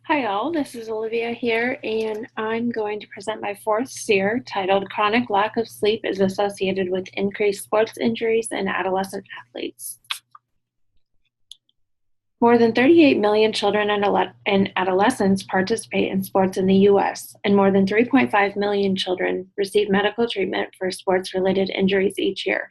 Hi all, this is Olivia here, and I'm going to present my fourth CEER titled Chronic Lack of Sleep is Associated with Increased Sports Injuries in Adolescent Athletes. More than 38 million children and adolescents participate in sports in the US, and more than 3.5 million children receive medical treatment for sports-related injuries each year.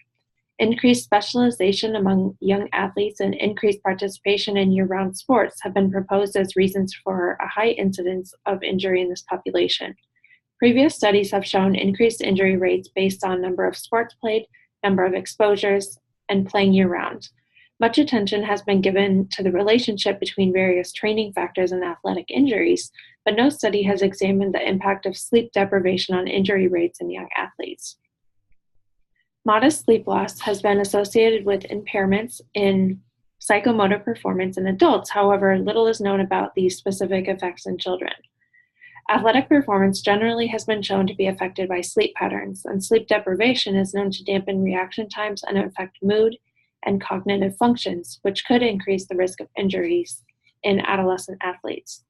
Increased specialization among young athletes and increased participation in year-round sports have been proposed as reasons for a high incidence of injury in this population. Previous studies have shown increased injury rates based on number of sports played, number of exposures, and playing year-round. Much attention has been given to the relationship between various training factors and athletic injuries, but no study has examined the impact of sleep deprivation on injury rates in young athletes. Modest sleep loss has been associated with impairments in psychomotor performance in adults. However, little is known about these specific effects in children. Athletic performance generally has been shown to be affected by sleep patterns, and sleep deprivation is known to dampen reaction times and affect mood and cognitive functions, which could increase the risk of injuries in adolescent athletes.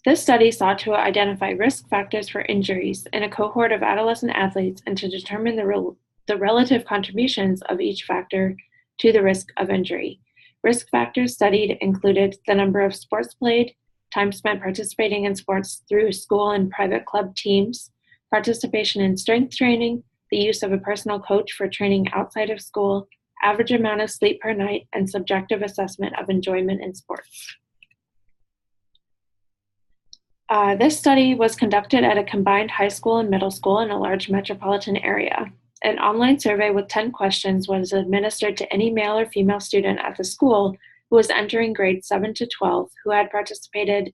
This study sought to identify risk factors for injuries in a cohort of adolescent athletes and to determine the relative contributions of each factor to the risk of injury. Risk factors studied included the number of sports played, time spent participating in sports through school and private club teams, participation in strength training, the use of a personal coach for training outside of school, average amount of sleep per night, and subjective assessment of enjoyment in sports. This study was conducted at a combined high school and middle school in a large metropolitan area. An online survey with 10 questions was administered to any male or female student at the school who was entering grades 7 to 12 who had participated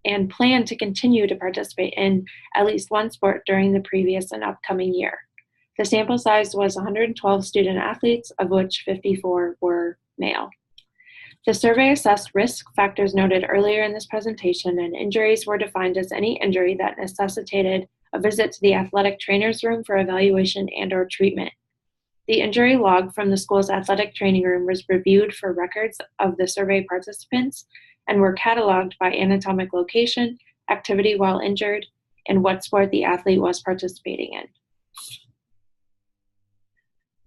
and planned to continue to participate in at least one sport during the previous and upcoming year. The sample size was 112 student athletes, of which 54 were male. The survey assessed risk factors noted earlier in this presentation, and injuries were defined as any injury that necessitated a visit to the athletic trainer's room for evaluation and/or treatment. The injury log from the school's athletic training room was reviewed for records of the survey participants and were cataloged by anatomic location, activity while injured, and what sport the athlete was participating in.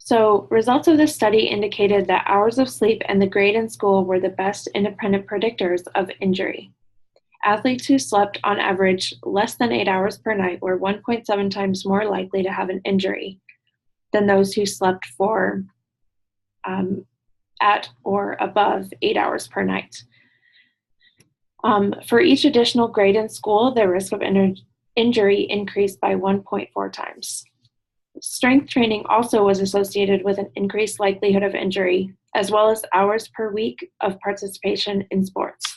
So results of this study indicated that hours of sleep and the grade in school were the best independent predictors of injury. Athletes who slept on average less than 8 hours per night were 1.7 times more likely to have an injury than those who slept for at or above 8 hours per night. For each additional grade in school, the risk of injury increased by 1.4 times. Strength training also was associated with an increased likelihood of injury, as well as hours per week of participation in sports.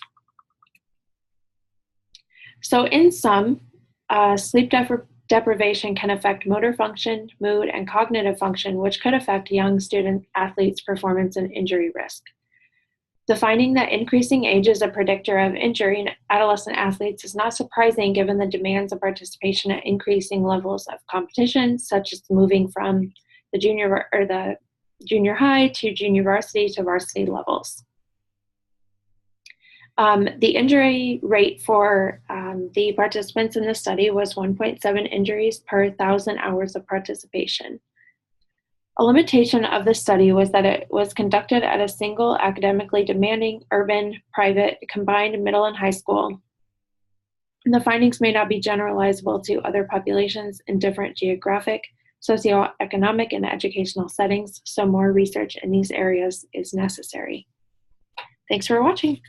So in sum, sleep deprivation can affect motor function, mood, and cognitive function, which could affect young student athletes' performance and injury risk. The finding that increasing age is a predictor of injury in adolescent athletes is not surprising given the demands of participation at increasing levels of competition, such as moving from the junior high to junior varsity to varsity levels. The injury rate for the participants in the study was 1.7 injuries per 1,000 hours of participation. A limitation of the study was that it was conducted at a single academically demanding, urban, private, combined middle and high school. And the findings may not be generalizable to other populations in different geographic, socioeconomic, and educational settings, so more research in these areas is necessary. Thanks for watching.